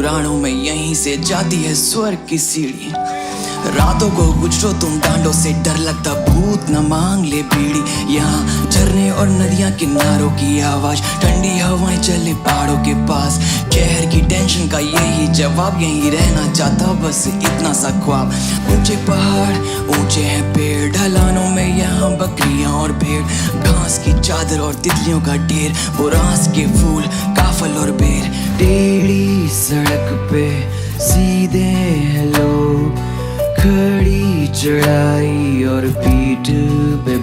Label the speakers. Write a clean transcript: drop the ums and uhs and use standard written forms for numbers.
Speaker 1: पुराणों में यहीं से जाती है स्वर्ग की सीढ़ी। रातों को गुजरो तुम डांडों से, डर लगता भूत न मांग ले बीड़ी। यहाँ झरने और नदियां किनारों की आवाज, ठंडी हवाएं चले पहाड़ों के पास। शहर की टेंशन का यही जवाब, यहीं रहना चाहता बस इतना सा ख्वाब। ऊंचे पहाड़ ऊंचे हैं पेड़, ढलानों में यहाँ बकरियां और भेड़। घास की चादर और तितलियों का ढेर, बुरांस के फूल काफल और बेर। टेढ़ी सड़क पे सीधे हैं लोग, खड़ी चढ़ाई और पीठ पे